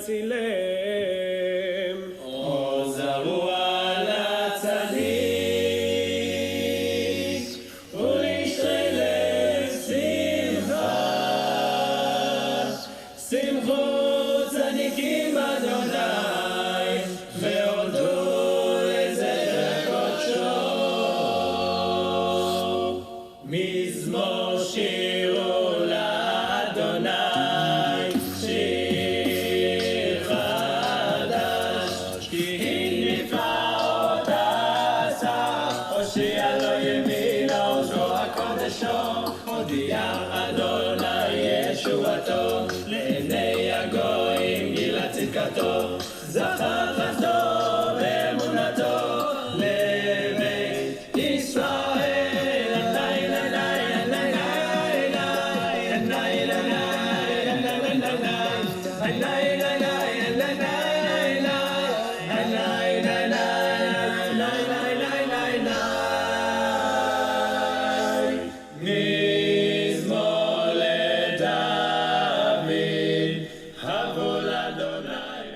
יצילם עוז הרוח לצדיק ולשרי לב שמחה שמחו צדיקים אדוני והודו לזכר קודשו מזמור שירו לאדוני שיר חדש כי נפלאות עשה הושיע לו ימינו זרוע קודשו הודיע אדוני ישועתו לעיני הגויים גילה צדקתו זכה חסדו ואמונתו לבית ישראל מזמור לדוד הבו לאדוני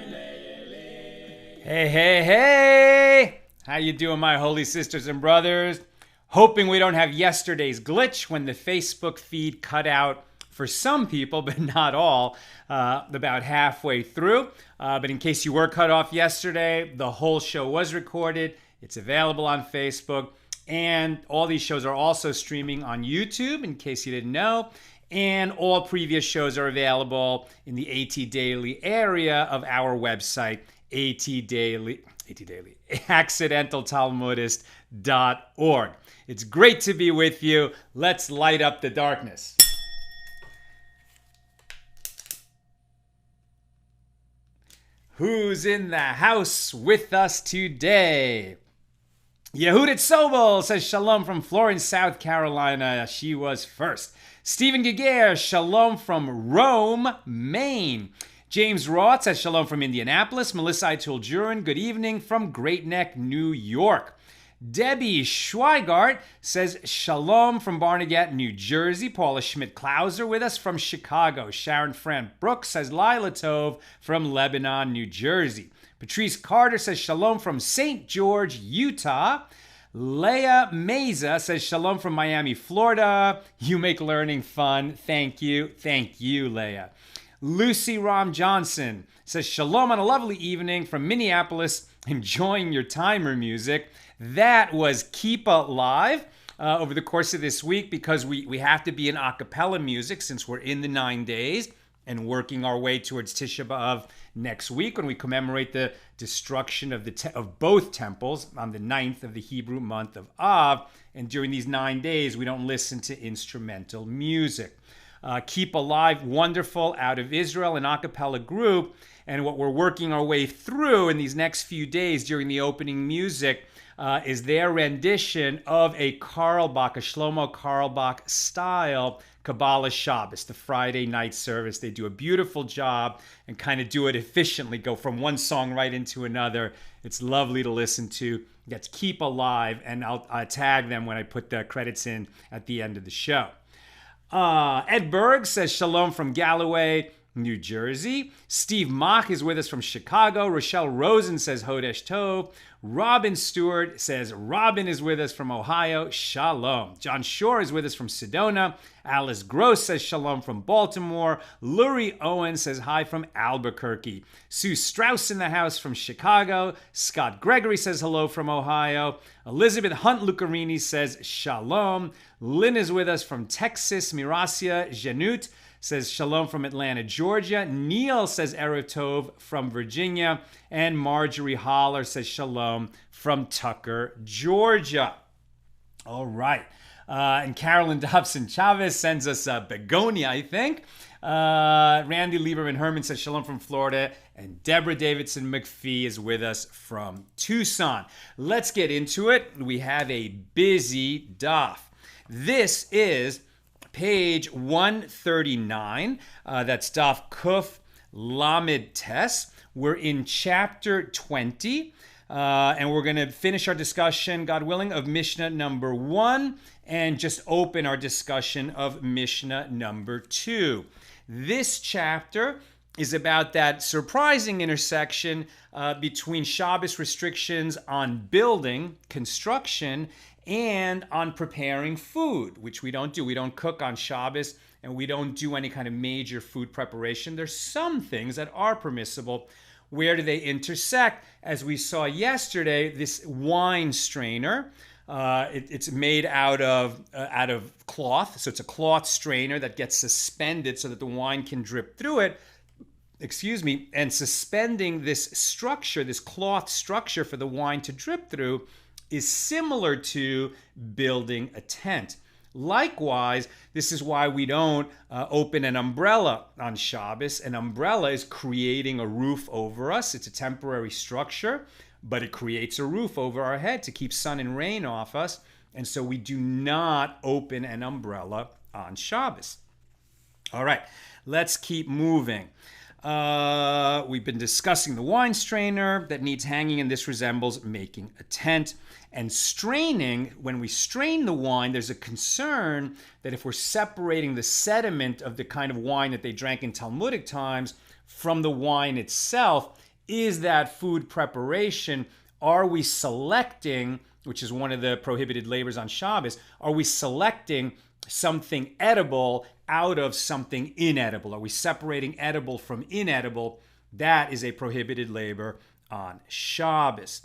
בני אלי. Hey, hey, hey! How you doing, my holy sisters and brothers? Hoping we don't have yesterday's glitch when the Facebook feed cut out for some people, but not all, about halfway through. But in case you were cut off yesterday, the whole show was recorded. It's available on Facebook. And all these shows are also streaming on YouTube, in case you didn't know. And all previous shows are available in the AT Daily area of our website, accidentaltalmudist.org. It's great to be with you. Let's light up the darkness. Who's in the house with us today? Yehudit Sobel says shalom from Florence, South Carolina. She was first. Stephen Giger, shalom from Rome, Maine. James Roth says shalom from Indianapolis. Melissa Ituljurin, good evening from Great Neck, New York. Debbie Schweigart says shalom from Barnegat, New Jersey. Paula Schmidt-Klauser with us from Chicago. Sharon Fran Brooks says Lila Tov from Lebanon, New Jersey. Patrice Carter says shalom from St. George, Utah. Leah Meza says shalom from Miami, Florida. You make learning fun. Thank you. Thank you, Leah. Lucy Ram Johnson says shalom on a lovely evening from Minneapolis, enjoying your timer music. That was Keepa Live over the course of this week because we have to be in a cappella music since we're in the 9 days and working our way towards Tisha B'Av next week when we commemorate the destruction of both temples on the 9th of the Hebrew month of Av. And during these 9 days, we don't listen to instrumental music. Keep Alive, wonderful, out of Israel, an a cappella group. And what we're working our way through in these next few days during the opening music is their rendition of a Carlebach, a Shlomo Carlebach style Kabbalah Shabbos, the Friday night service. They do a beautiful job and kind of do it efficiently, go from one song right into another. It's lovely to listen to. That's Keep Alive, and I'll tag them when I put the credits in at the end of the show. Ed Berg says shalom from Galloway, New Jersey. Steve Mach is with us from Chicago. Rochelle Rosen says Hodesh Tov. Robin Stewart says Robin is with us from Ohio. Shalom. John Shore is with us from Sedona. Alice Gross says shalom from Baltimore. Lurie Owen says hi from Albuquerque. Sue Strauss in the house from Chicago. Scott Gregory says hello from Ohio. Elizabeth Hunt Lucarini says shalom. Lynn is with us from Texas. Miracia Janut says shalom from Atlanta, Georgia. Neil says Erev Tov from Virginia. And Marjorie Holler says shalom from Tucker, Georgia. All right. And Carolyn Dobson Chavez sends us a begonia, I think. Randy Lieberman Herman says shalom from Florida. And Deborah Davidson McPhee is with us from Tucson. Let's get into it. We have a busy daf. This is page 139. That's daf Kuf Lamed Tes. We're in chapter 20. And we're going to finish our discussion, God willing, of Mishnah number 1 and just open our discussion of Mishnah number 2. This chapter is about that surprising intersection between Shabbos restrictions on building, construction, and on preparing food, which we don't do. We don't cook on Shabbos, and we don't do any kind of major food preparation. There's some things that are permissible. Where do they intersect? As we saw yesterday, this wine strainer, it's made out of cloth. So it's a cloth strainer that gets suspended so that the wine can drip through it. And suspending this structure, this cloth structure for the wine to drip through, is similar to building a tent. Likewise, this is why we don't open an umbrella on Shabbos. An umbrella is creating a roof over us. It's a temporary structure, but it creates a roof over our head to keep sun and rain off us. And so we do not open an umbrella on Shabbos. All right, let's keep moving. We've been discussing the wine strainer that needs hanging, and this resembles making a tent. And straining, when we strain the wine, there's a concern that if we're separating the sediment of the kind of wine that they drank in Talmudic times from the wine itself, is that food preparation? Are we selecting, which is one of the prohibited labors on Shabbos, are we selecting something edible out of something inedible? Are we separating edible from inedible? That is a prohibited labor on Shabbos.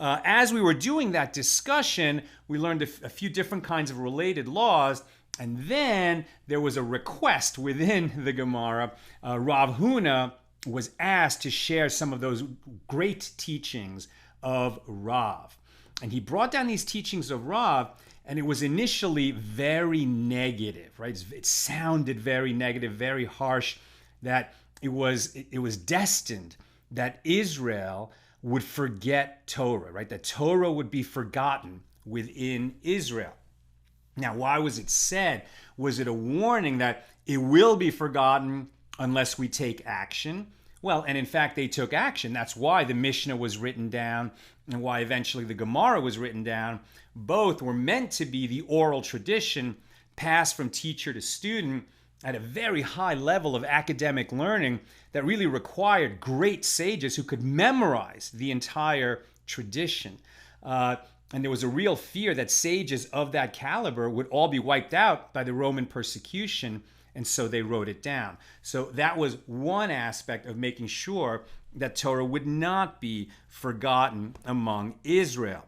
As we were doing that discussion, we learned a few different kinds of related laws, and then there was a request within the Gemara. Rav Huna was asked to share some of those great teachings of Rav. And he brought down these teachings of Rav, and it was initially very negative, right? It sounded very negative, very harsh, that it was destined that Israel would forget Torah, right? That Torah would be forgotten within Israel. Now, why was it said? Was it a warning that it will be forgotten unless we take action? Well, and in fact, they took action. That's why the Mishnah was written down and why eventually the Gemara was written down. Both were meant to be the oral tradition passed from teacher to student at a very high level of academic learning that really required great sages who could memorize the entire tradition. And there was a real fear that sages of that caliber would all be wiped out by the Roman persecution, and so they wrote it down. So that was one aspect of making sure that Torah would not be forgotten among Israel.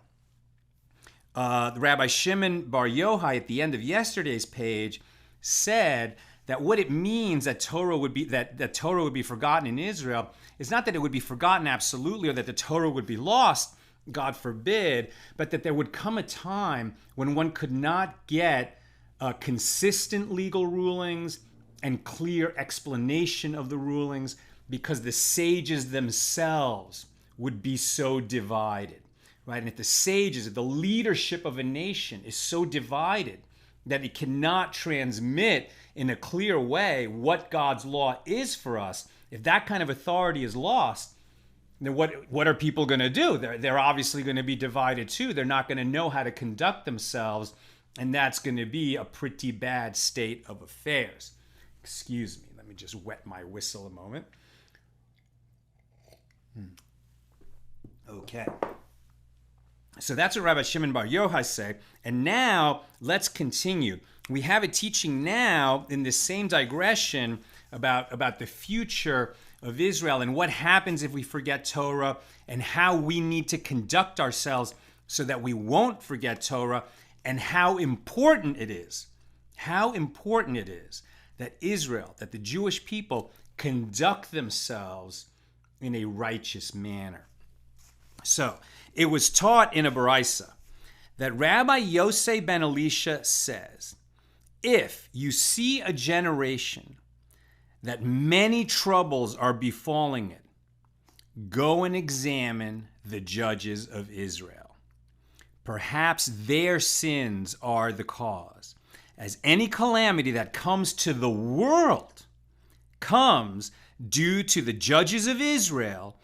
The Rabbi Shimon Bar Yochai at the end of yesterday's page said that what it means that Torah would be that Torah would be forgotten in Israel is not that it would be forgotten absolutely or that the Torah would be lost, God forbid, but that there would come a time when one could not get consistent legal rulings and clear explanation of the rulings because the sages themselves would be so divided, right? And if the sages, if the leadership of a nation is so divided that it cannot transmit in a clear way what God's law is for us, if that kind of authority is lost, then what are people going to do? They're obviously going to be divided too. They're not going to know how to conduct themselves, and that's going to be a pretty bad state of affairs. Excuse me, let me just wet my whistle a moment. Okay. So that's what Rabbi Shimon Bar Yochai said. And now let's continue. We have a teaching now in this same digression about the future of Israel and what happens if we forget Torah and how we need to conduct ourselves so that we won't forget Torah, and how important it is that Israel, that the Jewish people conduct themselves in a righteous manner. So, it was taught in a Baraisa that Rabbi Yosei ben Elisha says, if you see a generation that many troubles are befalling it, go and examine the judges of Israel. Perhaps their sins are the cause, as any calamity that comes to the world comes due to the judges of Israel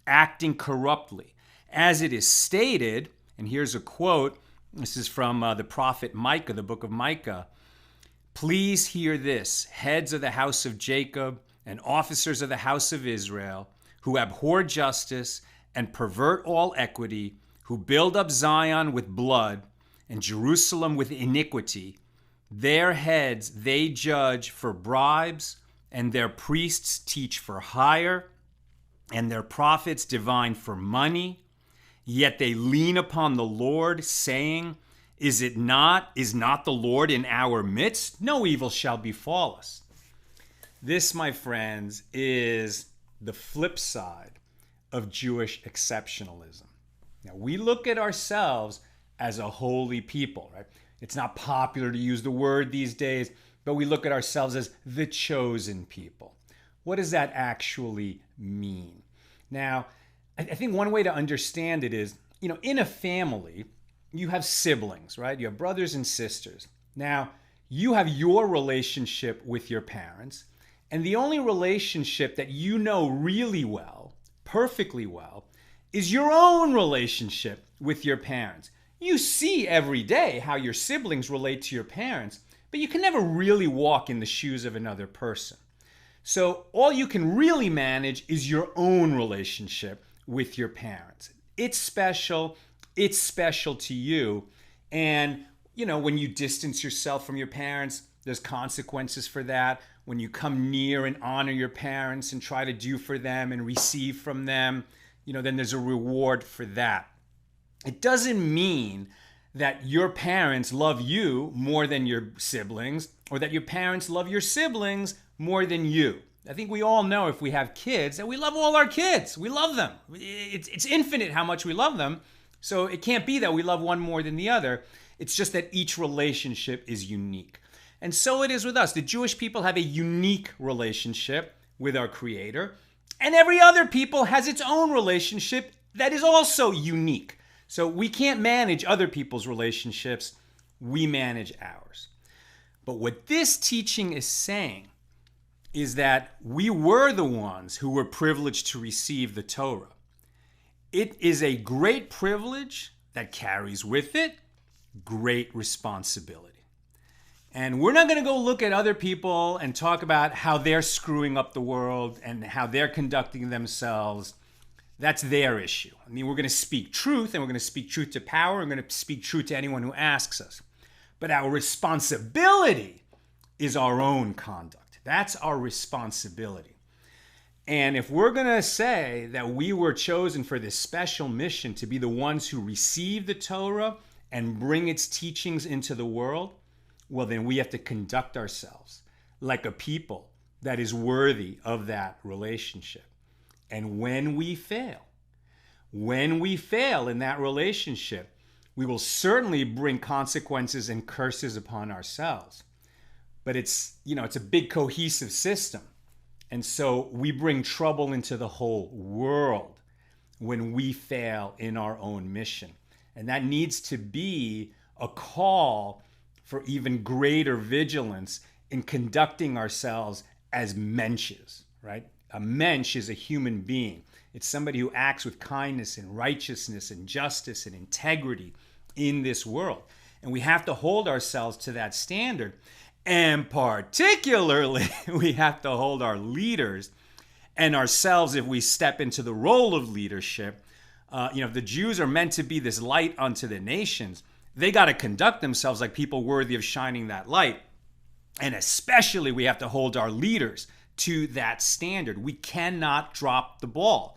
acting corruptly. As it is stated, and here's a quote, this is from the prophet Micah, the book of Micah. Please hear this, heads of the house of Jacob, and officers of the house of Israel, who abhor justice and pervert all equity, who build up Zion with blood and Jerusalem with iniquity, their heads they judge for bribes, and their priests teach for hire, and their prophets divine for money. Yet they lean upon the Lord, saying, is not the Lord in our midst? No evil shall befall us. This, my friends, is the flip side of Jewish exceptionalism. Now, we look at ourselves as a holy people, right? It's not popular to use the word these days, but we look at ourselves as the chosen people. What does that actually mean? Now, I think one way to understand it is, in a family, you have siblings, right? You have brothers and sisters. Now, you have your relationship with your parents, and the only relationship that you know really well, perfectly well, is your own relationship with your parents. You see every day how your siblings relate to your parents, but you can never really walk in the shoes of another person. So all you can really manage is your own relationship with your parents. It's special to you. And, when you distance yourself from your parents, there's consequences for that. When you come near and honor your parents and try to do for them and receive from them, then there's a reward for that. It doesn't mean that your parents love you more than your siblings, or that your parents love your siblings more than you. I think we all know, if we have kids, that we love all our kids. We love them. It's infinite how much we love them. So it can't be that we love one more than the other. It's just that each relationship is unique. And so it is with us. The Jewish people have a unique relationship with our Creator, and every other people has its own relationship that is also unique. So we can't manage other people's relationships. We manage ours. But what this teaching is saying is that we were the ones who were privileged to receive the Torah. It is a great privilege that carries with it great responsibility. And we're not going to go look at other people and talk about how they're screwing up the world and how they're conducting themselves. That's their issue. I mean, we're going to speak truth, and we're going to speak truth to power. We're going to speak truth to anyone who asks us. But our responsibility is our own conduct. That's our responsibility. And if we're going to say that we were chosen for this special mission to be the ones who receive the Torah and bring its teachings into the world, well, then we have to conduct ourselves like a people that is worthy of that relationship. And when we fail in that relationship, we will certainly bring consequences and curses upon ourselves. But it's a big cohesive system. And so we bring trouble into the whole world when we fail in our own mission. And that needs to be a call for even greater vigilance in conducting ourselves as mensches, right? A mensch is a human being. It's somebody who acts with kindness and righteousness and justice and integrity in this world. And we have to hold ourselves to that standard. And particularly, we have to hold our leaders and ourselves if we step into the role of leadership. The Jews are meant to be this light unto the nations. They got to conduct themselves like people worthy of shining that light. And especially, we have to hold our leaders to that standard. We cannot drop the ball,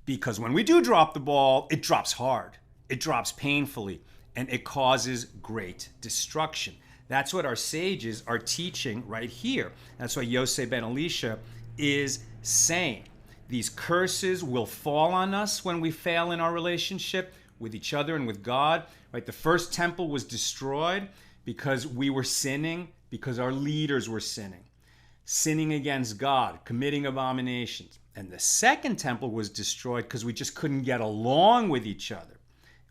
because when we do drop the ball, it drops hard, it drops painfully, and it causes great destruction. That's what our sages are teaching right here. That's what Yosei ben Elisha is saying. These curses will fall on us when we fail in our relationship with each other and with God. Right? The first temple was destroyed because we were sinning, because our leaders were sinning against God, committing abominations. And the second temple was destroyed because we just couldn't get along with each other.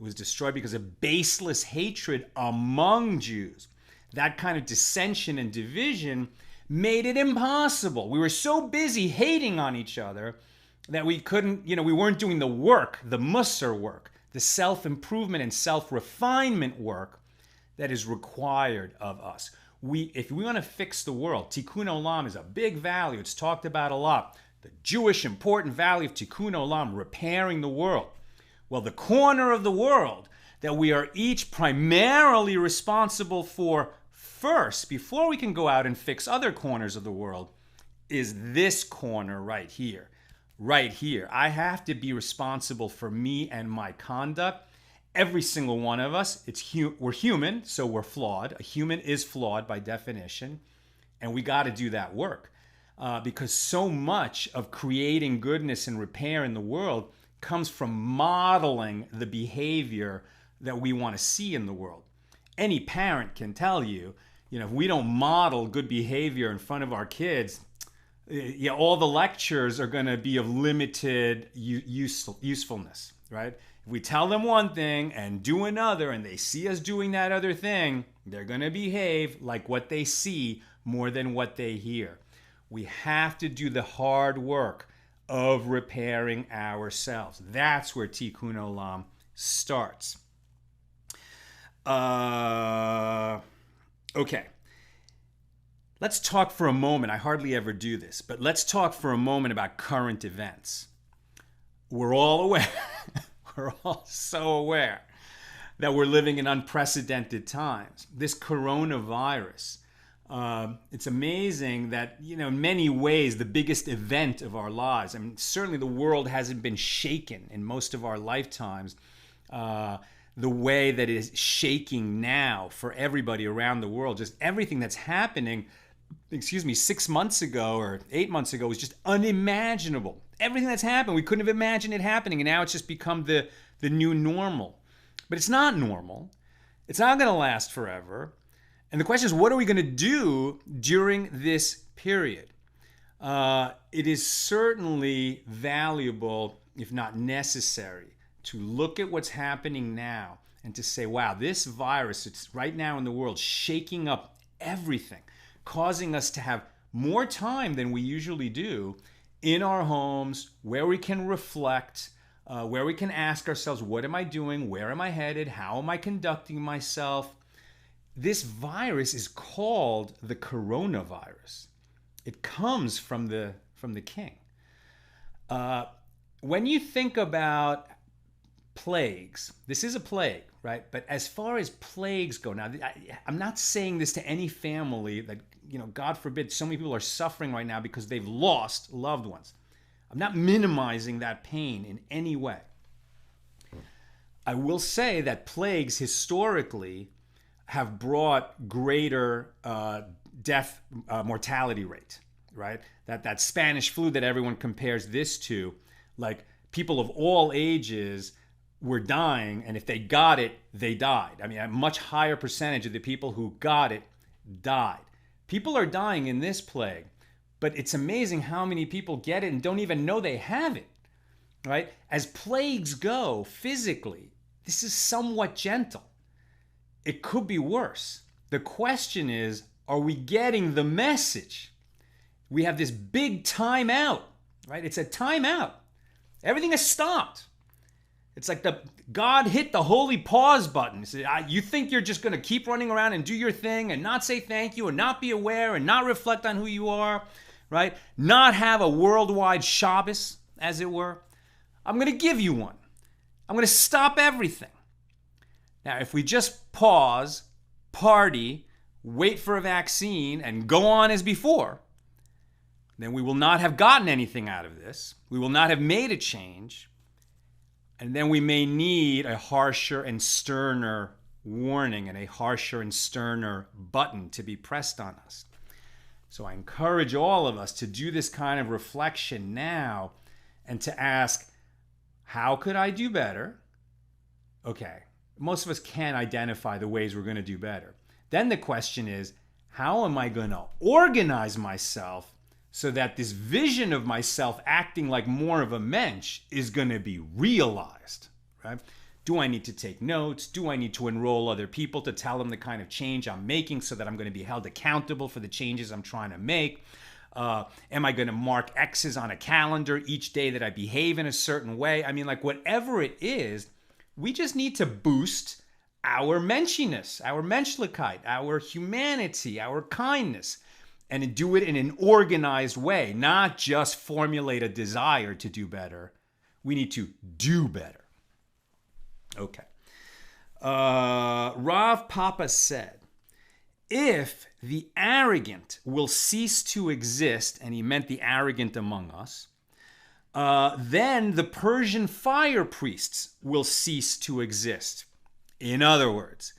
It was destroyed because of baseless hatred among Jews. That kind of dissension and division made it impossible. We were so busy hating on each other that we couldn't, we weren't doing the work, the musar work, the self-improvement and self-refinement work that is required of us. If we want to fix the world, tikkun olam is a big value. It's talked about a lot. The Jewish important value of tikkun olam, repairing the world. Well, the corner of the world that we are each primarily responsible for first, before we can go out and fix other corners of the world, is this corner right here. Right here. I have to be responsible for me and my conduct. Every single one of us, we're human, so we're flawed. A human is flawed by definition, and we got to do that work because so much of creating goodness and repair in the world comes from modeling the behavior that we want to see in the world. Any parent can tell you, if we don't model good behavior in front of our kids, all the lectures are going to be of limited usefulness, right? If we tell them one thing and do another, and they see us doing that other thing, they're going to behave like what they see more than what they hear. We have to do the hard work of repairing ourselves. That's where tikkun olam starts. Okay. Let's talk for a moment. I hardly ever do this, but let's talk for a moment about current events. We're all aware. We're all so aware that we're living in unprecedented times. This coronavirus, it's amazing that, in many ways, the biggest event of our lives, I mean, certainly the world hasn't been shaken in most of our lifetimes the way that it is shaking now for everybody around the world. Just everything that's happening, 6 months ago or 8 months ago was just unimaginable. Everything that's happened, we couldn't have imagined it happening, and now it's just become the new normal. But it's not normal. It's not going to last forever. And the question is, what are we going to do during this period? It is certainly valuable, if not necessary, to look at what's happening now and to say, wow, this virus, it's right now in the world shaking up everything, causing us to have more time than we usually do in our homes, where we can reflect, where we can ask ourselves, what am I doing? Where am I headed? How am I conducting myself? This virus is called the coronavirus. It comes from the king. When you think about plagues, this is a plague, right? But as far as plagues go, now I'm not saying this to any family that, God forbid, so many people are suffering right now because they've lost loved ones. I'm not minimizing that pain in any way. I will say that plagues historically have brought greater death mortality rate, right? That Spanish flu that everyone compares this to, like people of all ages were dying, and if they got it, they died. I mean, a much higher percentage of the people who got it died. People are dying in this plague, but it's amazing how many people get it and don't even know they have it, right? As plagues go physically, this is somewhat gentle. It could be worse. The question is, are we getting the message? We have this big timeout, right? It's a timeout. Everything has stopped. It's like God hit the holy pause button. You think you're just going to keep running around and do your thing and not say thank you and not be aware and not reflect on who you are, right? Not have a worldwide Shabbos, as it were. I'm going to give you one. I'm going to stop everything. Now, if we just pause, party, wait for a vaccine, and go on as before, then we will not have gotten anything out of this. We will not have made a change. And then we may need a harsher and sterner warning and a harsher and sterner button to be pressed on us. So I encourage all of us to do this kind of reflection now and to ask, how could I do better? Okay, most of us can't identify the ways we're going to do better. Then the question is, how am I going to organize myself so that this vision of myself acting like more of a mensch is going to be realized, right? Do I need to take notes? Do I need to enroll other people to tell them the kind of change I'm making so that I'm going to be held accountable for the changes I'm trying to make? Am I going to mark X's on a calendar each day that I behave in a certain way? I mean, like whatever it is, we just need to boost our menshiness, our menschlichkeit, our humanity, our kindness, and do it in an organized way, not just formulate a desire to do better. We need to do better. Okay. Rav Papa said, if the arrogant will cease to exist, and he meant the arrogant among us, then the Persian fire priests will cease to exist. In other words,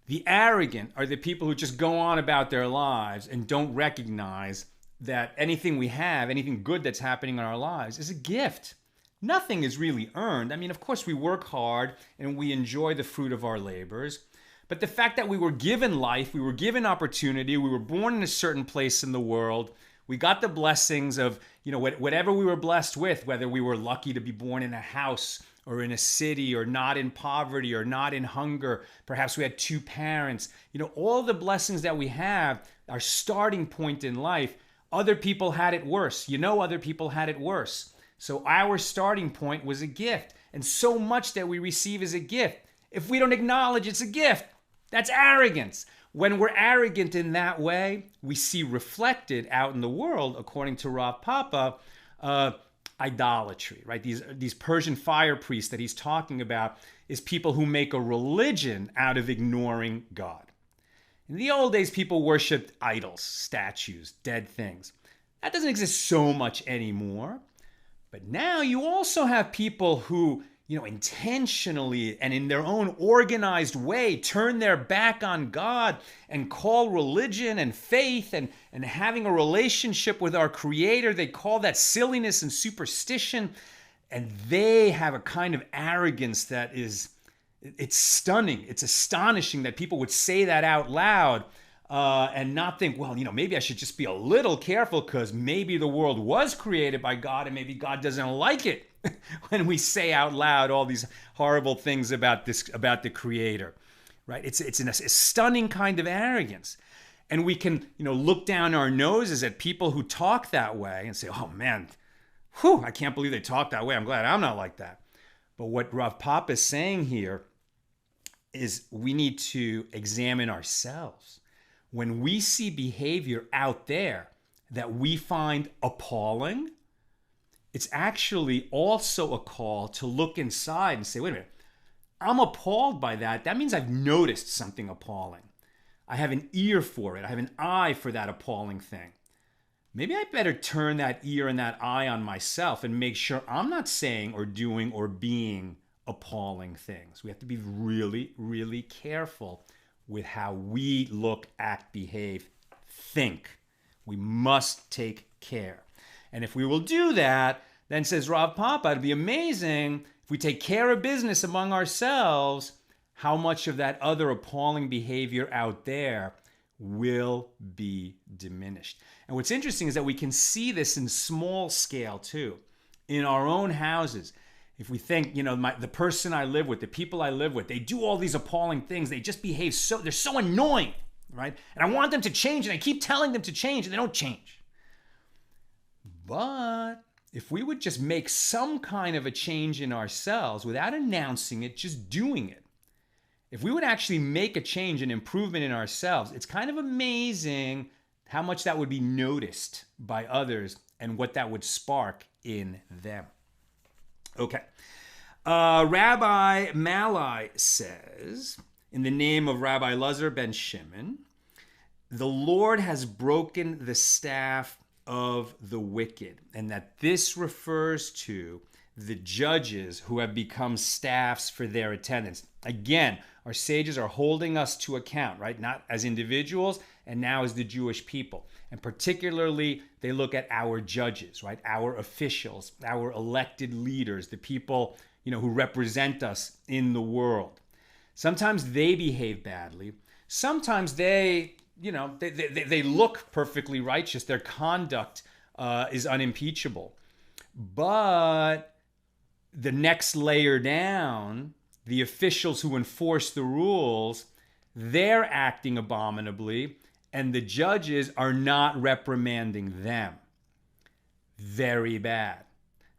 the arrogant are the people who just go on about their lives and don't recognize that anything we have, anything good that's happening in our lives is a gift. Nothing is really earned. I mean, of course, we work hard and we enjoy the fruit of our labors. But the fact that we were given life, we were given opportunity, we were born in a certain place in the world, we got the blessings of, whatever we were blessed with, whether we were lucky to be born in a house or in a city or not in poverty or not in hunger. Perhaps we had two parents. All the blessings that we have, our starting point in life, other people had it worse. Other people had it worse. So our starting point was a gift. And so much that we receive is a gift. If we don't acknowledge it's a gift, that's arrogance. When we're arrogant in that way, we see reflected out in the world, according to Rav Papa, idolatry, right? These Persian fire priests that he's talking about is people who make a religion out of ignoring God. In the old days, people worshipped idols, statues, dead things. That doesn't exist so much anymore. But now you also have people who, intentionally and in their own organized way turn their back on God and call religion and faith and having a relationship with our Creator, they call that silliness and superstition. And they have a kind of arrogance that it's stunning. It's astonishing that people would say that out loud and not think, well, maybe I should just be a little careful because maybe the world was created by God and maybe God doesn't like it when we say out loud all these horrible things about the Creator, right? It's a stunning kind of arrogance. And we can, look down our noses at people who talk that way and say, oh man, I can't believe they talk that way. I'm glad I'm not like that. But what Rav Papa is saying here is we need to examine ourselves. When we see behavior out there that we find appalling, it's actually also a call to look inside and say, wait a minute, I'm appalled by that. That means I've noticed something appalling. I have an ear for it. I have an eye for that appalling thing. Maybe I better turn that ear and that eye on myself and make sure I'm not saying or doing or being appalling things. We have to be really, really careful with how we look, act, behave, think. We must take care. And if we will do that, then says Rav Papa, it'd be amazing if we take care of business among ourselves, how much of that other appalling behavior out there will be diminished. And what's interesting is that we can see this in small scale too, in our own houses. If we think, the person I live with, the people I live with, they do all these appalling things. They just behave they're so annoying, right? And I want them to change, and I keep telling them to change, and they don't change. But if we would just make some kind of a change in ourselves without announcing it, just doing it, if we would actually make a change, an improvement in ourselves, it's kind of amazing how much that would be noticed by others and what that would spark in them. Okay. Rabbi Malai says, in the name of Rabbi Elazar ben Shimon, the Lord has broken the staff of the wicked, and that this refers to the judges who have become staffs for their attendants. Again, our sages are holding us to account, right? Not as individuals and now as the Jewish people. And particularly, they look at our judges, right? Our officials, our elected leaders, the people, who represent us in the world. Sometimes they behave badly. Sometimes they look perfectly righteous. Their conduct is unimpeachable. But the next layer down, the officials who enforce the rules, they're acting abominably, and the judges are not reprimanding them. Very bad.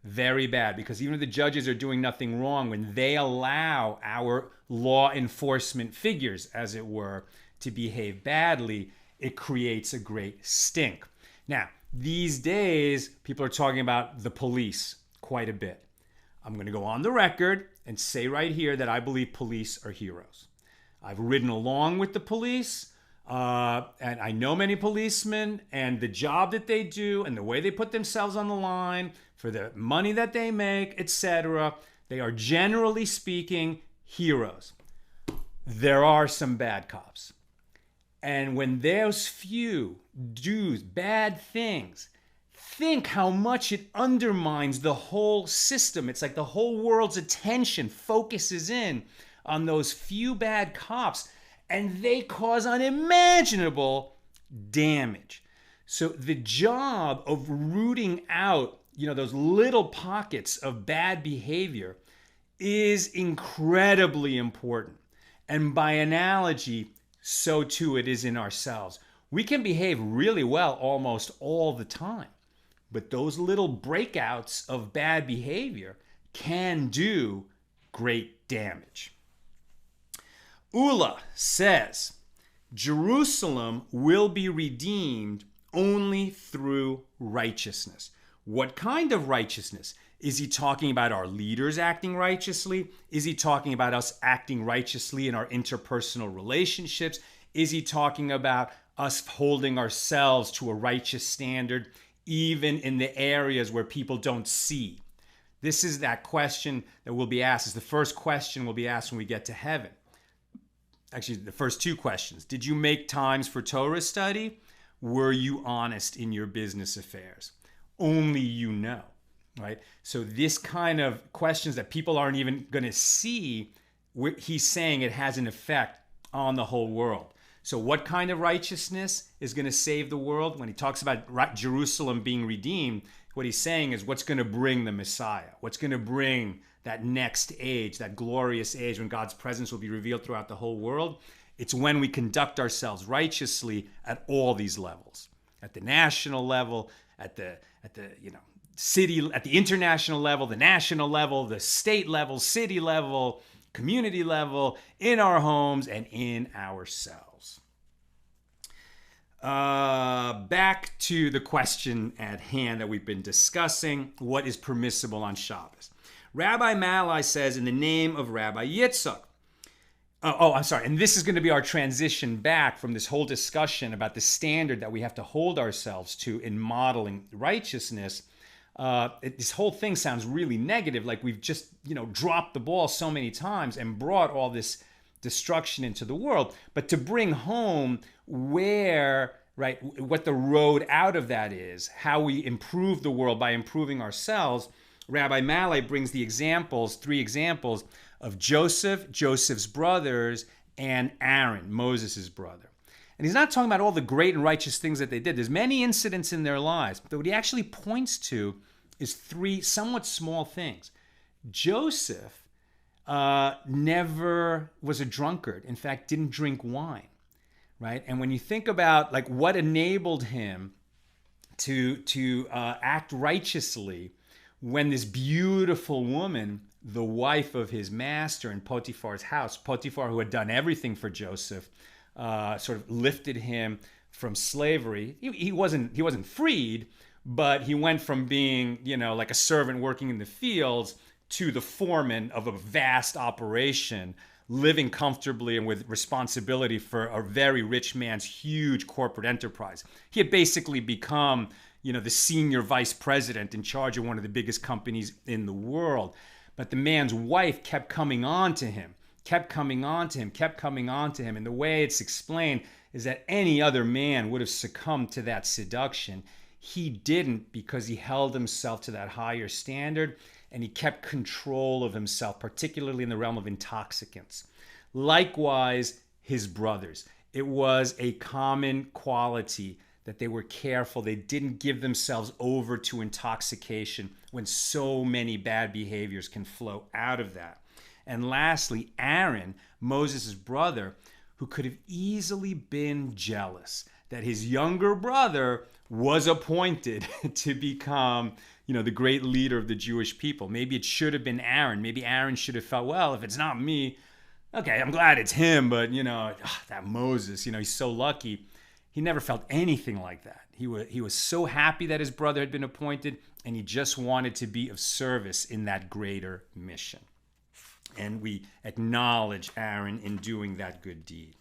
very bad, because even if the judges are doing nothing wrong, when they allow our law enforcement figures, as it were, to behave badly, it creates a great stink. Now, these days, people are talking about the police quite a bit. I'm going to go on the record and say right here that I believe police are heroes. I've ridden along with the police, and I know many policemen, and the job that they do and the way they put themselves on the line for the money that they make, etc. They are, generally speaking, heroes. There are some bad cops. And when those few do bad things, think how much it undermines the whole system. It's like the whole world's attention focuses in on those few bad cops, and they cause unimaginable damage. So the job of rooting out, those little pockets of bad behavior is incredibly important. And by analogy, so too it is in ourselves. We can behave really well almost all the time, but those little breakouts of bad behavior can do great damage. Ula says, Jerusalem will be redeemed only through righteousness. What kind of righteousness? Is he talking about our leaders acting righteously? Is he talking about us acting righteously in our interpersonal relationships? Is he talking about us holding ourselves to a righteous standard, even in the areas where people don't see? This is that question that will be asked. It's the first question will be asked when we get to heaven. Actually, the first two questions. Did you make times for Torah study? Were you honest in your business affairs? Only you know, right? So this kind of questions that people aren't even going to see, he's saying it has an effect on the whole world. So what kind of righteousness is going to save the world? When he talks about Jerusalem being redeemed, what he's saying is what's going to bring the Messiah, what's going to bring that next age, that glorious age when God's presence will be revealed throughout the whole world. It's when we conduct ourselves righteously at all these levels, at the national level, at the city, at the international level, the national level, the state level, city level, community level, in our homes and in ourselves. Back to the question at hand that we've been discussing. What is permissible on Shabbos? Rabbi Malai says, in the name of Rabbi Yitzchak. I'm sorry. And this is going to be our transition back from this whole discussion about the standard that we have to hold ourselves to in modeling righteousness. This whole thing sounds really negative, like we've just, dropped the ball so many times and brought all this destruction into the world. But to bring home what the road out of that is, how we improve the world by improving ourselves, Rabbi Malai brings the examples, 3 examples of Joseph, Joseph's brothers, and Aaron, Moses' brother. And he's not talking about all the great and righteous things that they did. There's many incidents in their lives, but what he actually points to is 3 somewhat small things. Joseph never was a drunkard. In fact, didn't drink wine, right? And when you think about what enabled him to act righteously, when this beautiful woman, the wife of his master in Potiphar's house, Potiphar, who had done everything for Joseph, sort of lifted him from slavery. He wasn't freed, but he went from being, like a servant working in the fields to the foreman of a vast operation, living comfortably and with responsibility for a very rich man's huge corporate enterprise. He had basically become the senior vice president in charge of one of the biggest companies in the world. But the man's wife kept coming on to him. And the way it's explained is that any other man would have succumbed to that seduction. He didn't, because he held himself to that higher standard and he kept control of himself, particularly in the realm of intoxicants. Likewise, his brothers. It was a common quality that they were careful. They didn't give themselves over to intoxication when so many bad behaviors can flow out of that. And lastly, Aaron, Moses' brother, who could have easily been jealous that his younger brother was appointed to become, the great leader of the Jewish people. Maybe it should have been Aaron. Maybe Aaron should have felt, well, if it's not me, okay, I'm glad it's him, but, that Moses, he's so lucky. He never felt anything like that. He was so happy that his brother had been appointed, and he just wanted to be of service in that greater mission. And we acknowledge Aaron in doing that good deed.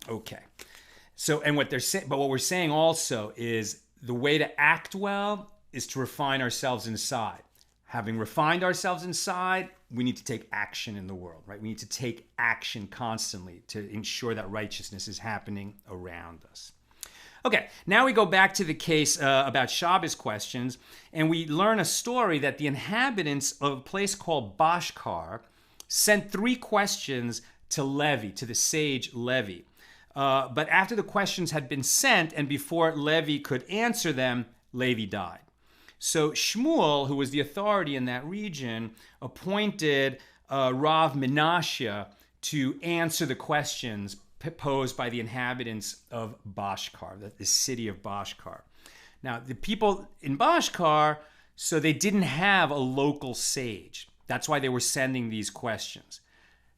Okay. So, and what they're saying, but what we're saying also is the way to act well is to refine ourselves inside. Having refined ourselves inside, we need to take action in the world, right? We need to take action constantly to ensure that righteousness is happening around us. Okay, now we go back to the case about Shabbos questions, and we learn a story that the inhabitants of a place called Bashkar sent 3 questions to Levi, to the sage Levi. But after the questions had been sent and before Levi could answer them, Levi died. So Shmuel, who was the authority in that region, appointed Rav Menashya to answer the questions posed by the inhabitants of Bashkar, the city of Bashkar. Now, the people in Bashkar, so they didn't have a local sage. That's why they were sending these questions.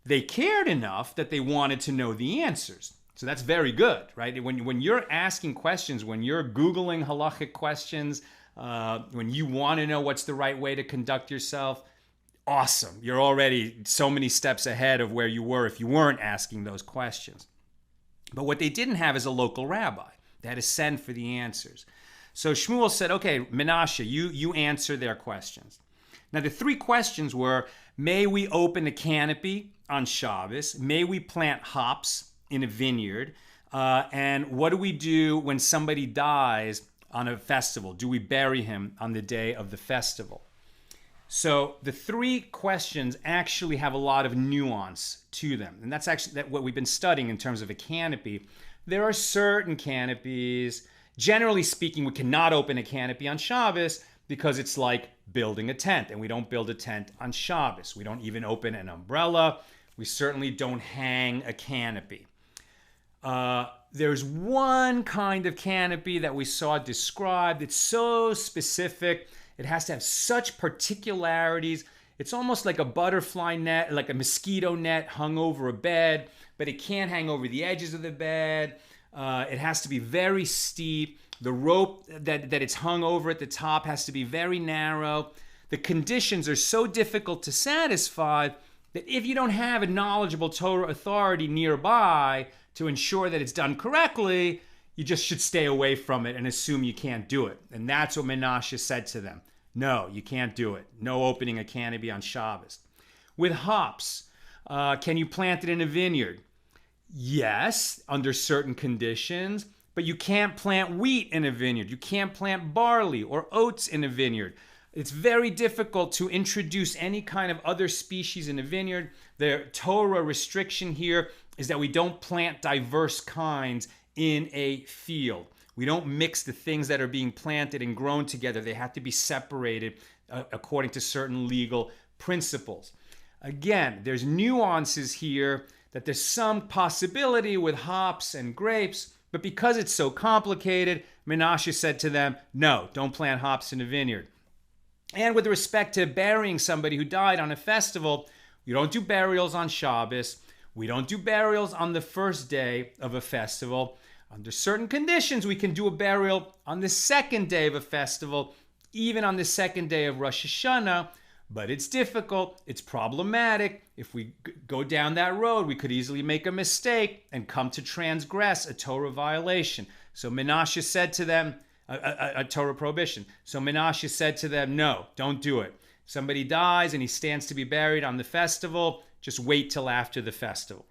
They cared enough that they wanted to know the answers. So that's very good, right? When you're asking questions, when you're Googling halachic questions, when you want to know what's the right way to conduct yourself, awesome. You're already so many steps ahead of where you were if you weren't asking those questions. But what they didn't have is a local rabbi. They had to send for the answers. So Shmuel said, okay, Menashya, you answer their questions. Now the 3 questions were, may we open a canopy on Shabbos? May we plant hops in a vineyard? And what do we do when somebody dies on a festival? Do we bury him on the day of the festival? So the 3 questions actually have a lot of nuance to them. And that's actually what we've been studying in terms of a canopy. There are certain canopies, generally speaking, we cannot open a canopy on Shabbos because it's like building a tent. And we don't build a tent on Shabbos. We don't even open an umbrella. We certainly don't hang a canopy. There's one kind of canopy that we saw described. It's so specific. It has to have such particularities. It's almost like a butterfly net, like a mosquito net hung over a bed, but it can't hang over the edges of the bed. It has to be very steep. The rope that it's hung over at the top has to be very narrow. The conditions are so difficult to satisfy that if you don't have a knowledgeable Torah authority nearby to ensure that it's done correctly, you just should stay away from it and assume you can't do it. And that's what Menashya said to them. No, you can't do it. No opening a canopy on Shabbos. With hops, can you plant it in a vineyard? Yes, under certain conditions, but you can't plant wheat in a vineyard. You can't plant barley or oats in a vineyard. It's very difficult to introduce any kind of other species in a vineyard. The Torah restriction here is that we don't plant diverse kinds in a field. We don't mix the things that are being planted and grown together. They have to be separated according to certain legal principles. Again, there's nuances here that there's some possibility with hops and grapes, but because it's so complicated, Menashya said to them, no, don't plant hops in a vineyard. And with respect to burying somebody who died on a festival, we don't do burials on Shabbos. We don't do burials on the first day of a festival. Under certain conditions, we can do a burial on the second day of a festival, even on the second day of Rosh Hashanah, but it's difficult, it's problematic. If we go down that road, we could easily make a mistake and come to transgress a Torah violation. So Menashya said to them, a Torah prohibition. So Menashya said to them, no, don't do it. Somebody dies and he stands to be buried on the festival, just wait till after the festival.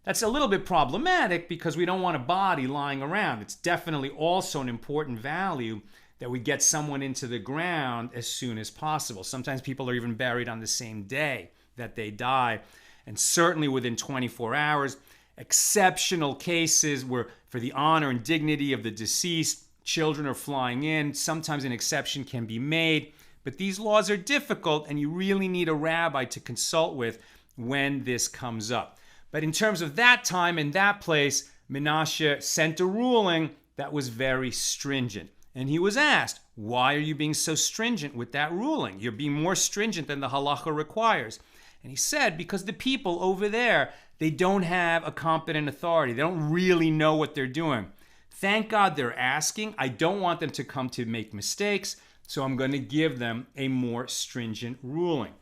That's a little bit problematic because we don't want a body lying around. It's definitely also an important value that we get someone into the ground as soon as possible. Sometimes people are even buried on the same day that they die, and certainly within 24 hours. Exceptional cases where, for the honor and dignity of the deceased, children are flying in. Sometimes an exception can be made, but these laws are difficult, and you really need a rabbi to consult with when this comes up. But in terms of that time and that place, Menashya sent a ruling that was very stringent. And he was asked, why are you being so stringent with that ruling? You're being more stringent than the halacha requires. And he said, because the people over there, they don't have a competent authority. They don't really know what they're doing. Thank God they're asking. I don't want them to come to make mistakes, so I'm going to give them a more stringent ruling.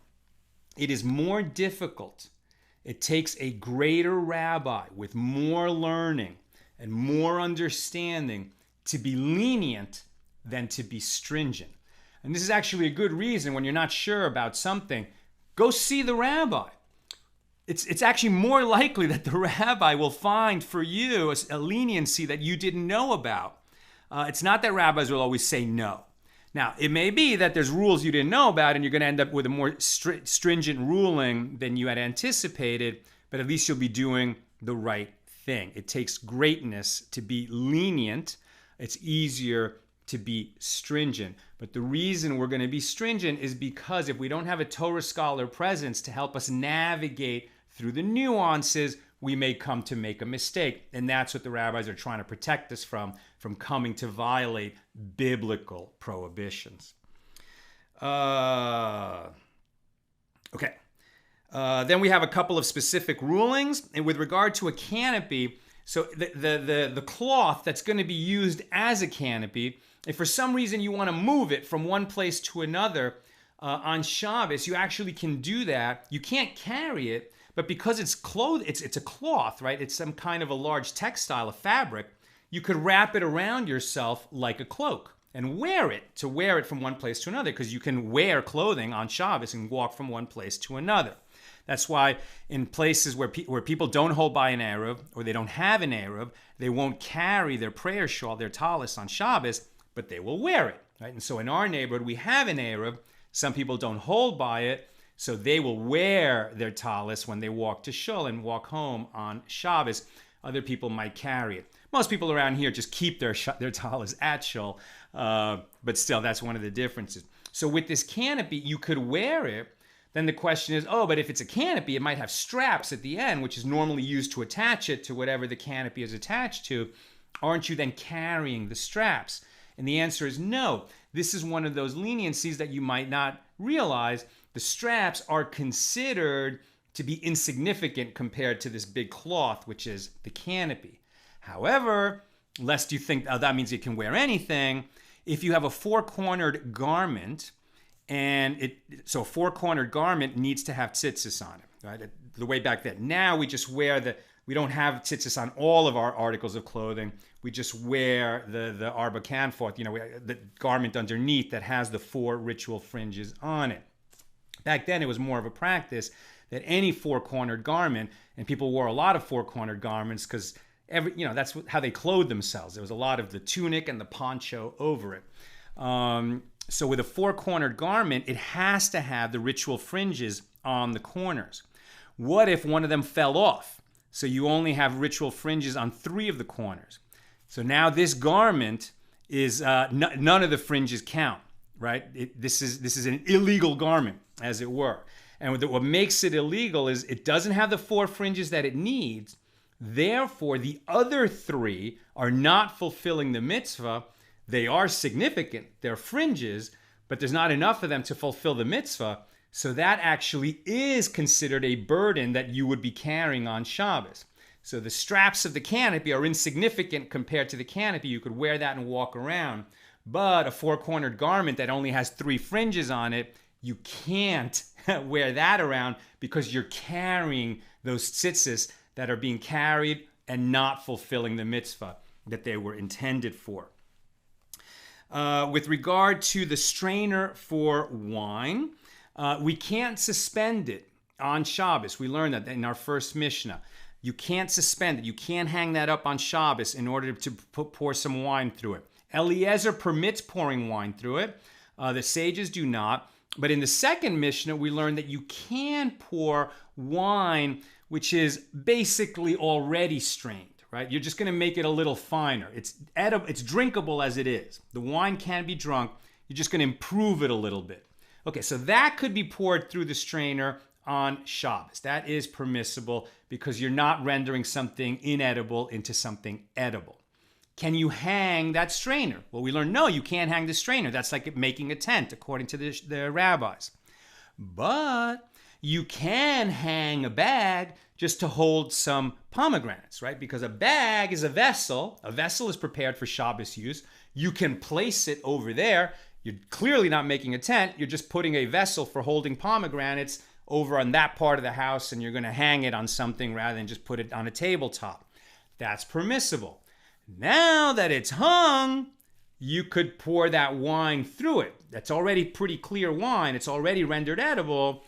It is more difficult. It takes a greater rabbi with more learning and more understanding to be lenient than to be stringent. And this is actually a good reason when you're not sure about something, go see the rabbi. It's actually more likely that the rabbi will find for you a leniency that you didn't know about. It's not that rabbis will always say no. Now, it may be that there's rules you didn't know about and you're going to end up with a more stringent ruling than you had anticipated, but at least you'll be doing the right thing. It takes greatness to be lenient. It's easier to be stringent. But the reason we're going to be stringent is because if we don't have a Torah scholar presence to help us navigate through the nuances, we may come to make a mistake. And that's what the rabbis are trying to protect us from coming to violate biblical prohibitions. Okay. Then we have a couple of specific rulings. And with regard to a canopy, so the cloth that's going to be used as a canopy, if for some reason you want to move it from one place to another on Shabbos, you actually can do that. You can't carry it, but because it's it's a cloth, right? It's some kind of a large textile, a fabric. You could wrap it around yourself like a cloak and wear it from one place to another, because you can wear clothing on Shabbos and walk from one place to another. That's why in places where people don't hold by an Eruv, or they don't have an Eruv, they won't carry their prayer shawl, their talis on Shabbos, but they will wear it, right? And so in our neighborhood, we have an Eruv. Some people don't hold by it, so they will wear their talis when they walk to shul and walk home on Shabbos. Other people might carry it. Most people around here just keep their talis at shul, but still, that's one of the differences. So with this canopy, you could wear it. Then the question is, but if it's a canopy, it might have straps at the end, which is normally used to attach it to whatever the canopy is attached to. Aren't you then carrying the straps? And the answer is no. This is one of those leniencies that you might not realize. The straps are considered to be insignificant compared to this big cloth, which is the canopy. However, lest you think, that means you can wear anything, if you have a four-cornered garment, so a four-cornered garment needs to have tzitzis on it, right? The way back then. Now we just wear we don't have tzitzis on all of our articles of clothing. We just wear the arba kanfot, the garment underneath that has the four ritual fringes on it. Back then, it was more of a practice that any four-cornered garment, and people wore a lot of four-cornered garments because that's how they clothed themselves. There was a lot of the tunic and the poncho over it. So with a four-cornered garment, it has to have the ritual fringes on the corners. What if one of them fell off? So you only have ritual fringes on three of the corners. So now this garment is none of the fringes count, right? This is an illegal garment, as it were. And what makes it illegal is it doesn't have the four fringes that it needs. Therefore, the other three are not fulfilling the mitzvah. They are significant. They're fringes, but there's not enough of them to fulfill the mitzvah. So that actually is considered a burden that you would be carrying on Shabbos. So the straps of the canopy are insignificant compared to the canopy. You could wear that and walk around. But a four-cornered garment that only has three fringes on it, you can't wear that around because you're carrying those tzitzis that are being carried and not fulfilling the mitzvah that they were intended for. With regard to the strainer for wine, we can't suspend it on Shabbos. We learned that in our first Mishnah. You can't suspend it. You can't hang that up on Shabbos in order to pour some wine through it. Eliezer permits pouring wine through it. The sages do not. But in the second Mishnah, we learned that you can pour wine which is basically already strained, right? You're just going to make it a little finer. It's drinkable as it is. The wine can be drunk. You're just going to improve it a little bit. Okay, so that could be poured through the strainer on Shabbos. That is permissible because you're not rendering something inedible into something edible. Can you hang that strainer? Well, we learned no, you can't hang the strainer. That's like making a tent, according to the rabbis. But you can hang a bag just to hold some pomegranates, right? Because a bag is a vessel. A vessel is prepared for Shabbos use. You can place it over there. You're clearly not making a tent. You're just putting a vessel for holding pomegranates over on that part of the house, and you're going to hang it on something rather than just put it on a tabletop. That's permissible. Now that it's hung, you could pour that wine through it. That's already pretty clear wine. It's already rendered edible,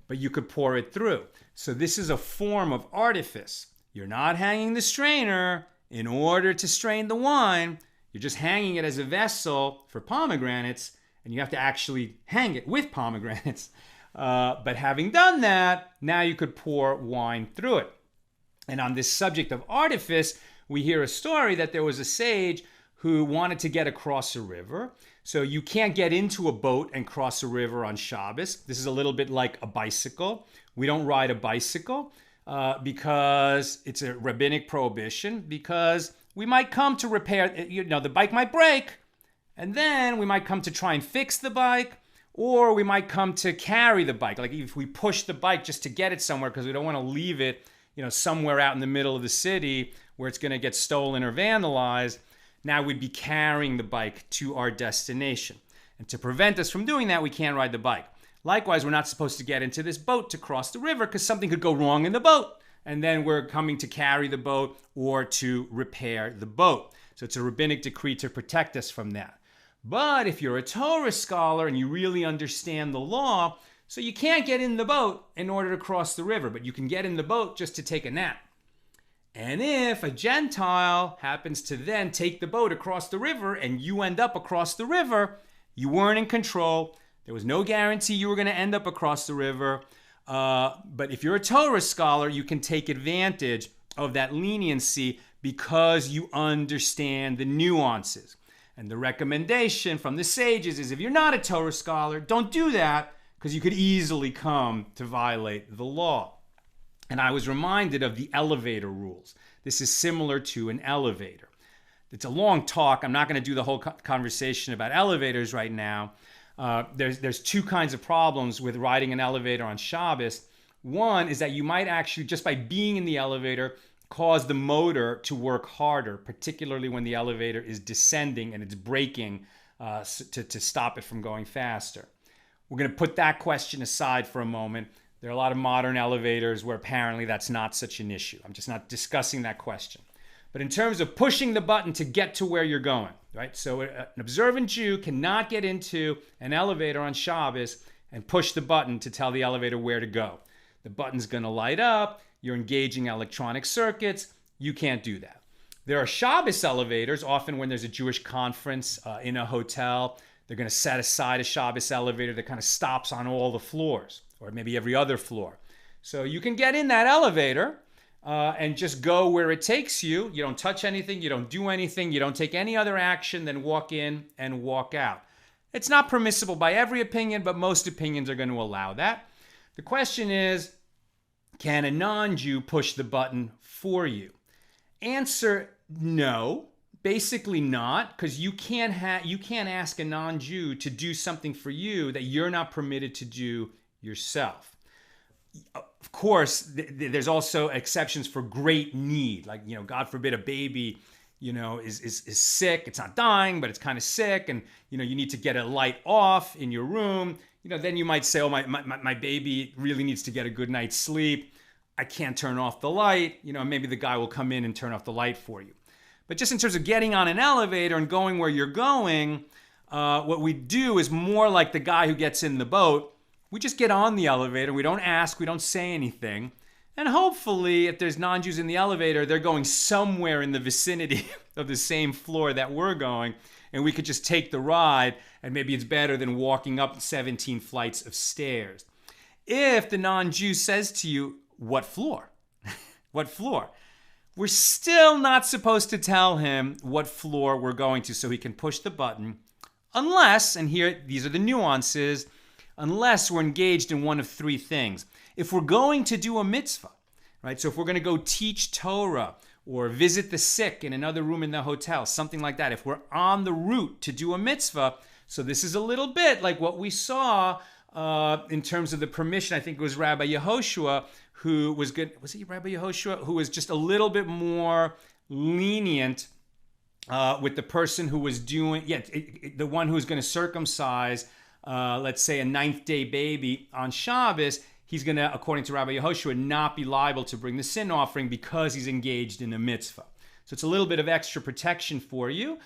but you could pour it through. So this is a form of artifice. You're not hanging the strainer in order to strain the wine. You're just hanging it as a vessel for pomegranates, and you have to actually hang it with pomegranates. But having done that, now you could pour wine through it. And on this subject of artifice, we hear a story that there was a sage who wanted to get across a river. So you can't get into a boat and cross a river on Shabbos. This is a little bit like a bicycle. We don't ride a bicycle because it's a rabbinic prohibition, because we might come to repair, the bike might break, and then we might come to try and fix the bike, or we might come to carry the bike. Like if we push the bike just to get it somewhere because we don't want to leave it, somewhere out in the middle of the city where it's going to get stolen or vandalized, now we'd be carrying the bike to our destination. And to prevent us from doing that, we can't ride the bike. Likewise, we're not supposed to get into this boat to cross the river because something could go wrong in the boat. And then we're coming to carry the boat or to repair the boat. So it's a rabbinic decree to protect us from that. But if you're a Torah scholar and you really understand the law, so you can't get in the boat in order to cross the river, but you can get in the boat just to take a nap. And if a Gentile happens to then take the boat across the river and you end up across the river, you weren't in control. There was no guarantee you were going to end up across the river. But if you're a Torah scholar, you can take advantage of that leniency because you understand the nuances. And the recommendation from the sages is if you're not a Torah scholar, don't do that because you could easily come to violate the law. And I was reminded of the elevator rules. This is similar to an elevator. It's a long talk. I'm not going to do the whole conversation about elevators right now. There's two kinds of problems with riding an elevator on Shabbos. One is that you might actually, just by being in the elevator, cause the motor to work harder, particularly when the elevator is descending and it's braking to stop it from going faster. We're going to put that question aside for a moment. There are a lot of modern elevators where apparently that's not such an issue. I'm just not discussing that question. But in terms of pushing the button to get to where you're going, right? So an observant Jew cannot get into an elevator on Shabbos and push the button to tell the elevator where to go. The button's going to light up. You're engaging electronic circuits. You can't do that. There are Shabbos elevators, often when there's a Jewish conference in a hotel. They're going to set aside a Shabbos elevator that kind of stops on all the floors, or maybe every other floor. So you can get in that elevator and just go where it takes you. You don't touch anything. You don't do anything. You don't take any other action than walk in and walk out. It's not permissible by every opinion, but most opinions are going to allow that. The question is, can a non-Jew push the button for you? Answer, no. Basically not, because you can't ask a non-Jew to do something for you that you're not permitted to do yourself. Of course, there's also exceptions for great need, like, God forbid a baby, is sick. It's not dying, but it's kind of sick, and you need to get a light off in your room. Then you might say, oh, my baby really needs to get a good night's sleep. I can't turn off the light. Maybe the guy will come in and turn off the light for you. But just in terms of getting on an elevator and going where you're going, what we do is more like the guy who gets in the boat. We just get on the elevator. We don't ask. We don't say anything. And hopefully, if there's non-Jews in the elevator, they're going somewhere in the vicinity of the same floor that we're going. And we could just take the ride. And maybe it's better than walking up 17 flights of stairs. If the non-Jew says to you, what floor? What floor? We're still not supposed to tell him what floor we're going to so he can push the button. Unless, and here, these are the nuances, unless we're engaged in one of three things. If we're going to do a mitzvah, right? So if we're going to go teach Torah or visit the sick in another room in the hotel, something like that, if we're on the route to do a mitzvah, so this is a little bit like what we saw in terms of the permission. I think it was Rabbi Yehoshua who was good. Was it Rabbi Yehoshua who was just a little bit more lenient with the person who was doing, the one who was going to circumcise, let's say, a 9th-day baby on Shabbos. He's going to, according to Rabbi Yehoshua, not be liable to bring the sin offering because he's engaged in a mitzvah. So it's a little bit of extra protection for you.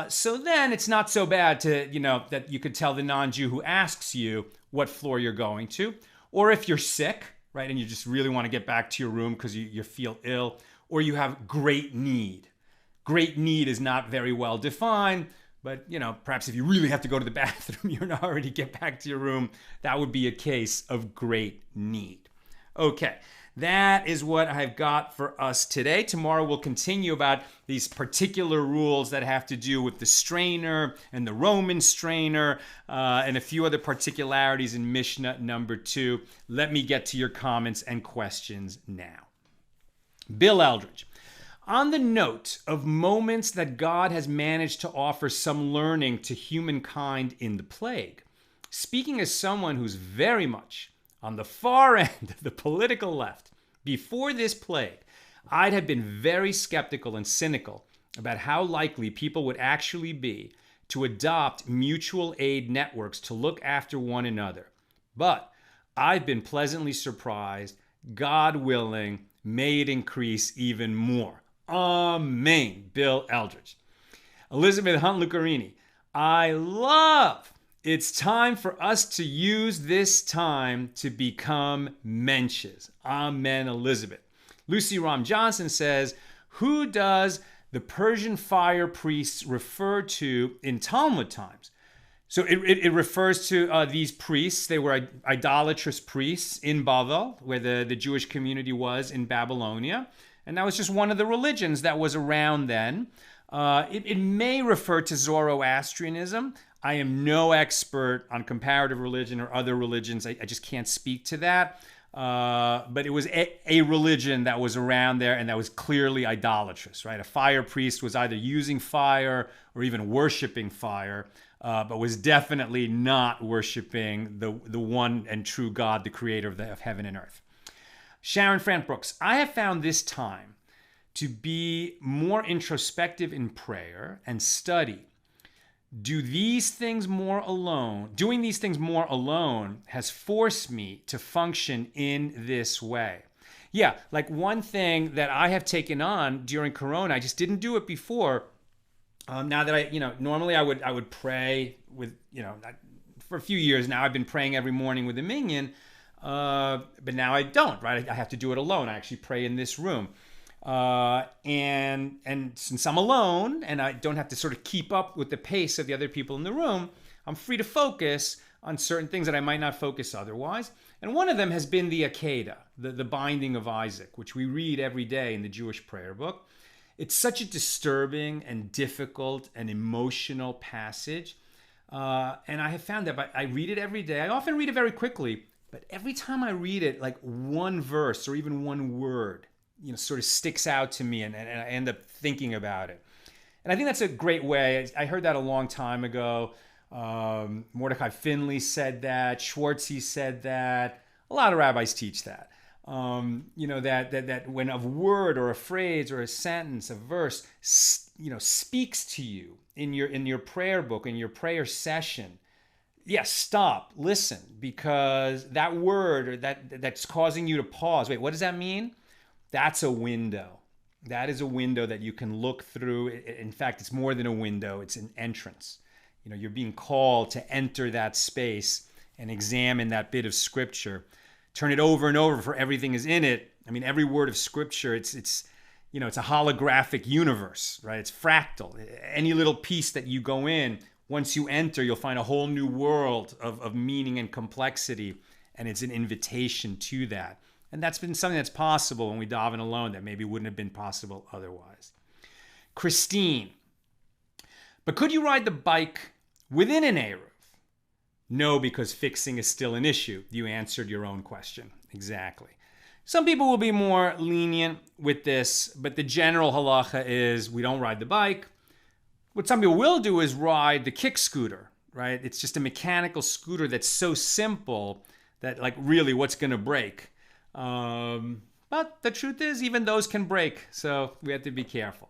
So then it's not so bad to, that you could tell the non-Jew who asks you what floor you're going to. Or if you're sick, right, and you just really want to get back to your room because you feel ill, or you have great need. Great need is not very well defined, but, perhaps if you really have to go to the bathroom, you're in a hurry to get back to your room, that would be a case of great need. Okay, that is what I've got for us today. Tomorrow we'll continue about these particular rules that have to do with the strainer and the Roman strainer and a few other particularities in Mishnah number 2. Let me get to your comments and questions now. Bill Eldridge. On the note of moments that God has managed to offer some learning to humankind in the plague, speaking as someone who's very much on the far end of the political left, before this plague, I'd have been very skeptical and cynical about how likely people would actually be to adopt mutual aid networks to look after one another. But I've been pleasantly surprised. God willing, may it increase even more. Amen. Bill Eldridge. Elizabeth Hunt Lucarini. I love. It's time for us to use this time to become mensches. Amen, Elizabeth. Lucy Ram Johnson says, who does the Persian fire priests refer to in Talmud times? So it refers to these priests. They were idolatrous priests in Bavel, where the Jewish community was in Babylonia. And that was just one of the religions that was around then. It may refer to Zoroastrianism. I am no expert on comparative religion or other religions. I just can't speak to that. But it was a religion that was around there and that was clearly idolatrous, right? A fire priest was either using fire or even worshiping fire, but was definitely not worshiping the one and true God, the creator of heaven and earth. Sharon Frant Brooks, I have found this time to be more introspective in prayer and study. Doing these things more alone has forced me to function in this way. Yeah, like one thing that I have taken on during Corona, I just didn't do it before. Now that normally I would pray with, for a few years now, I've been praying every morning with a minion. But now I don't, right? I have to do it alone. I actually pray in this room. And since I'm alone and I don't have to sort of keep up with the pace of the other people in the room, I'm free to focus on certain things that I might not focus otherwise. And one of them has been the Akedah, the binding of Isaac, which we read every day in the Jewish prayer book. It's such a disturbing and difficult and emotional passage. And I have found that I read it every day. I often read it very quickly. But every time I read it, like one verse or even one word, sort of sticks out to me and I end up thinking about it. And I think that's a great way. I heard that a long time ago. Mordecai Finley said that. Schwartzy said that. A lot of rabbis teach that. That when a word or a phrase or a sentence, a verse, speaks to you in your prayer book, in your prayer session, yes, stop, listen, because that word or that's causing you to pause. Wait, what does that mean? That's a window. That is a window that you can look through. In fact, it's more than a window. It's an entrance. You're being called to enter that space and examine that bit of scripture. Turn it over and over, for everything is in it. I mean, every word of scripture, it's a holographic universe, right? It's fractal. Any little piece that you go in, once you enter, you'll find a whole new world of meaning and complexity, and it's an invitation to that. And that's been something that's possible when we daven alone that maybe wouldn't have been possible otherwise. Christine, but could you ride the bike within an Eruv, No, because fixing is still an issue. You answered your own question. Exactly. Some people will be more lenient with this, but the general halacha is we don't ride the bike. What some people will do is ride the kick scooter, right? It's just a mechanical scooter that's so simple that, like, really, what's going to break? But the truth is, even those can break, so we have to be careful.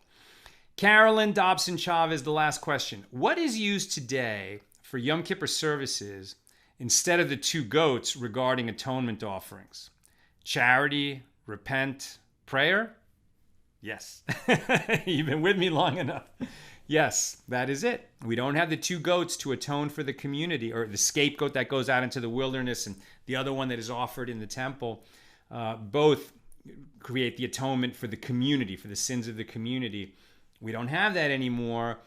Carolyn Dobson Chavez, the last question. What is used today for Yom Kippur services instead of the 2 goats regarding atonement offerings? Charity, repent, prayer? Yes. You've been with me long enough. Yes, that is it. We don't have the 2 goats to atone for the community, or the scapegoat that goes out into the wilderness and the other one that is offered in the temple. Both create the atonement for the community, for the sins of the community. We don't have that anymore.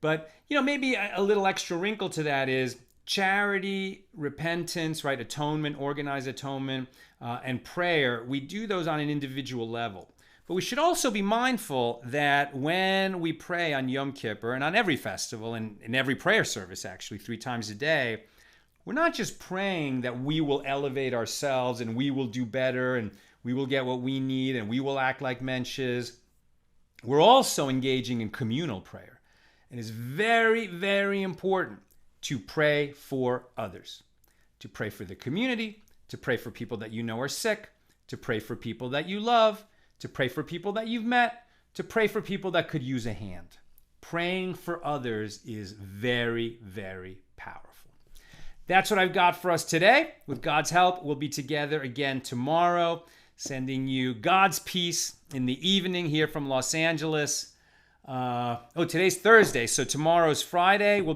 But, maybe a little extra wrinkle to that is charity, repentance, right? Atonement, organized atonement, and prayer. We do those on an individual level. But we should also be mindful that when we pray on Yom Kippur and on every festival and in every prayer service, actually, 3 times a day, we're not just praying that we will elevate ourselves and we will do better and we will get what we need and we will act like mensches. We're also engaging in communal prayer. And it's very, very important to pray for others, to pray for the community, to pray for people that you know are sick, to pray for people that you love, to pray for people that you've met, to pray for people that could use a hand. Praying for others is very, very powerful. That's what I've got for us today. With God's help, we'll be together again tomorrow, sending you God's peace in the evening here from Los Angeles. Today's Thursday, so tomorrow's Friday. We'll